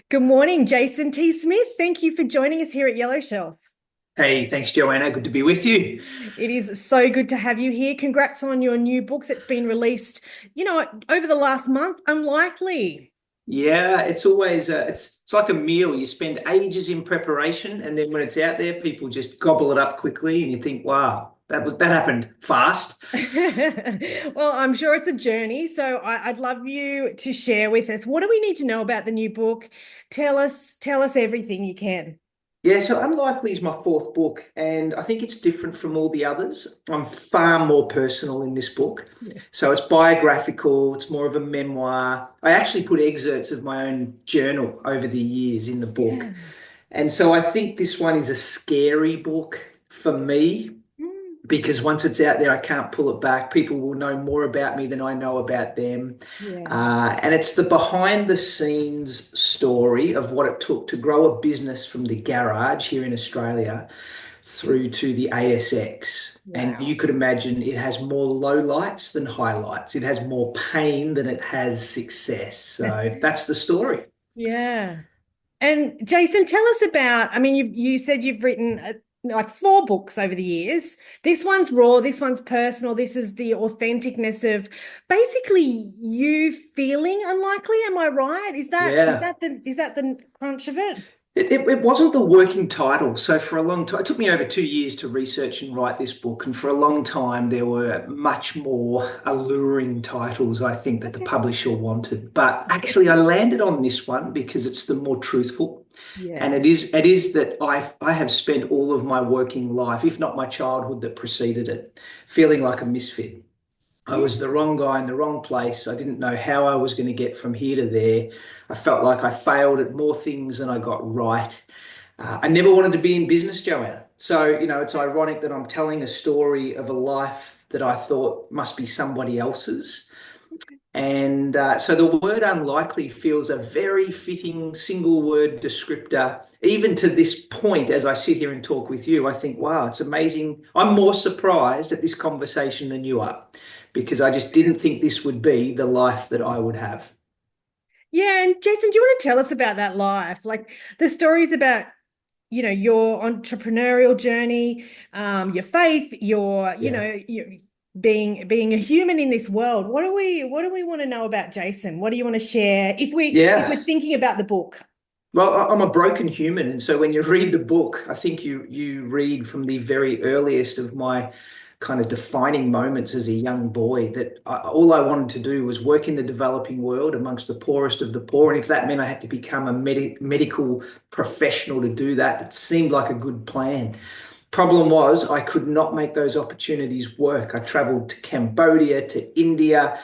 Good morning, Jason T. Smith. Thank you for joining us here at Yellow Shelf. Hey, thanks, Joanna. Good to be with you. It is so good to have you here. Congrats on your new book that's been released, over the last month. Unlikely. Yeah, it's always it's like a meal. You spend ages in preparation, and then when it's out there, people just gobble it up quickly, and you think, "Wow, that happened fast." Well, I'm sure it's a journey. So I'd love you to share with us. What do we need to know about the new book? Tell us everything you can. Yeah, so Unlikely is my fourth book, and I think it's different from all the others. I'm far more personal in this book. Yes. So it's biographical, it's more of a memoir. I actually put excerpts of my own journal over the years in the book. Yeah. And so I think this one is a scary book for me Mm, because once it's out there, I can't pull it back. People will know more about me than I know about them. yeah. And it's the behind the scenes story of what it took to grow a business from the garage here in Australia through to the ASX. And you Wow. could imagine it has more lowlights than highlights. It has more pain than it has success. So that's the story. Yeah. And Jason, tell us about, I mean, you said you've written like four books over the years. This one's raw, this one's personal, this is the authenticness of basically you feeling unlikely. Am I right? Is that is Yeah. that the is that the crunch of it? It wasn't the working title. So for a long time, it took me over 2 years to research and write this book. And for a long time, there were much more alluring titles, I think, that the Okay. publisher wanted. But actually, I landed on this one because it's the more truthful. And Yeah. it is that I have spent all of my working life, if not my childhood that preceded it, feeling like a misfit. I Yeah. was the wrong guy in the wrong place. I didn't know how I was going to get from here to there. I felt like I failed at more things than I got right. I never wanted to be in business, Joanna. So, it's ironic that I'm telling a story of a life that I thought must be somebody else's. And so the word unlikely feels a very fitting single word descriptor. Even to this point, as I sit here and talk with you, I think, wow, it's amazing. I'm more surprised at this conversation than you are because I just didn't think this would be the life that I would have. Yeah. And Jason, do you want to tell us about that life? Like the stories about your entrepreneurial journey, your faith, Yeah. your being a human in this world. What do we want to know about Jason? What do you want to share if Yeah. we're thinking about the book? Well, I'm a broken human, and so when you read the book, I think you read from the very earliest of my kind of defining moments as a young boy that all I wanted to do was work in the developing world amongst the poorest of the poor, and if that meant I had to become a medical professional to do that, it seemed like a good plan. Problem was, I could not make those opportunities work. I traveled to Cambodia, to India.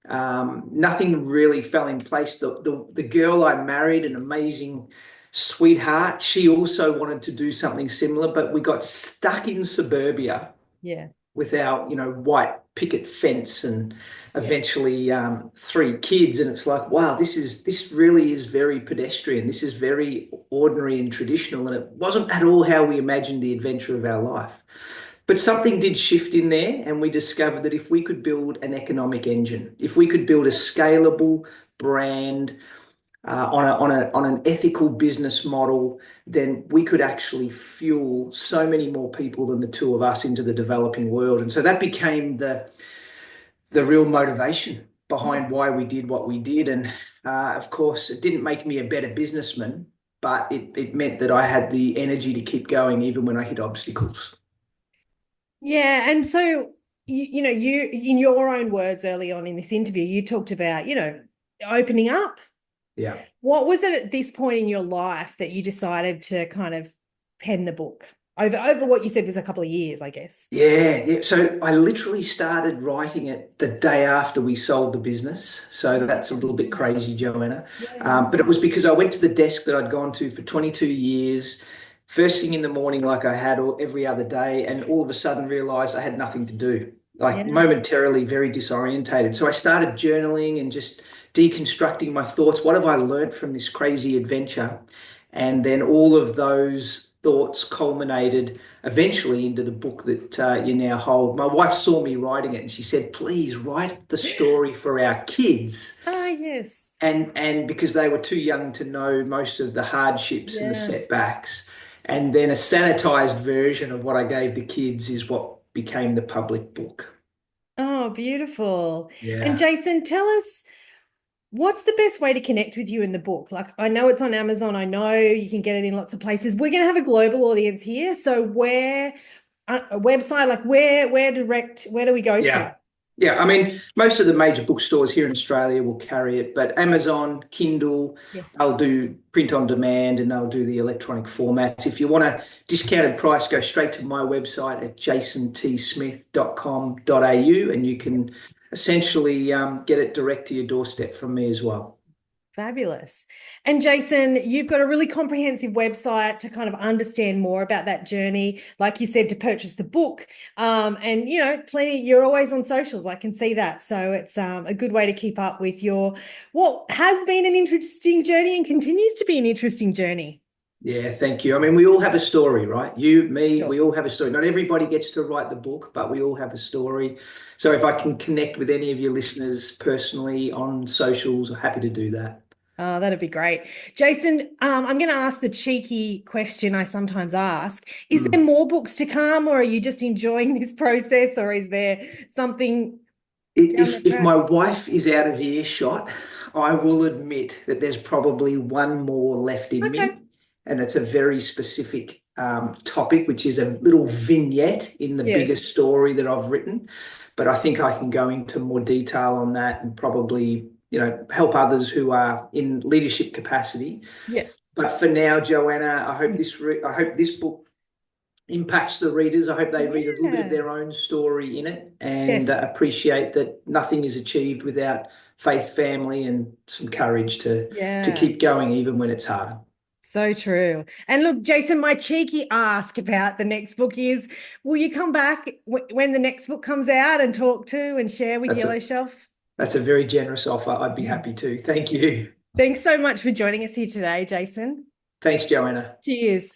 Nothing really fell in place. The girl I married, an amazing sweetheart, she also wanted to do something similar, but we got stuck in suburbia Yeah, with our, white picket fence and yeah, eventually three kids. And it's like, wow, this really is very pedestrian. This is very ordinary and traditional. And it wasn't at all how we imagined the adventure of our life. But something did shift in there, and we discovered that if we could build an economic engine, if we could build a scalable brand on an ethical business model, then we could actually fuel so many more people than the two of us into the developing world. And so that became the real motivation yes. behind why we did what we did. And of course, it didn't make me a better businessman, but it meant that I had the energy to keep going even when I hit obstacles. Yeah, and so you in your own words early on in this interview, you talked about, opening up. Yeah. What was it at this point in your life that you decided to kind of pen the book over what you said was a couple of years, I guess? Yeah. So I literally started writing it the day after we sold the business. So that's a little bit crazy, Joanna. Yeah. But it was because I went to the desk that I'd gone to for 22 years, first thing in the morning, like I had every other day, and all of a sudden realized I had nothing to do, like Yeah. momentarily very disorientated. So I started journaling and just deconstructing my thoughts. What have I learned from this crazy adventure? And then all of those thoughts culminated eventually into the book that you now hold. My wife saw me writing it and she said, please write the story for our kids. Ah, yes. And because they were too young to know most of the hardships and the Yeah. setbacks. And then a sanitized version of what I gave the kids is what became the public book. Oh, beautiful. And Yeah. Jason, tell us what's the best way to connect with you in the book? Like, I know it's on Amazon. I know you can get it in lots of places. We're going to have a global audience here. So where, a website, like where do we go to? Yeah. Yeah. I mean, most of the major bookstores here in Australia will carry it, but Amazon, Kindle, Yes. they'll do print on demand and they'll do the electronic formats. If you want a discounted price, go straight to my website at jasontsmith.com.au and you can essentially get it direct to your doorstep from me as well. Fabulous. And Jason, you've got a really comprehensive website to kind of understand more about that journey. Like you said, to purchase the book. And plenty, you're always on socials. I can see that. So it's a good way to keep up with your what has been an interesting journey and continues to be an interesting journey. Yeah, thank you. I mean, we all have a story, right? You, me, Sure. we all have a story. Not everybody gets to write the book, but we all have a story. So if I can connect with any of your listeners personally on socials, I'm happy to do that. Oh, that'd be great. Jason, I'm going to ask the cheeky question I sometimes ask. Is there Mm. more books to come, or are you just enjoying this process, or is there something down the If my track? wife is out of earshot, I will admit that there's probably one more left in Okay. me, and it's a very specific topic, which is a little vignette in the bigger Yes. story that I've written. But I think I can go into more detail on that and probably, help others who are in leadership capacity. Yeah. But for now, Joanna, I hope this book impacts the readers. I hope they read a little bit of Yeah. their own story in it and Yes. appreciate that nothing is achieved without faith, family, and some courage to Yeah. keep going even when it's hard. So true. And look, Jason, my cheeky ask about the next book is, will you come back when the next book comes out and talk to and share with That's Yellow a Shelf? that's a very generous offer. I'd be happy to. Thank you. Thanks so much for joining us here today, Jason. Thanks, Joanna. Cheers.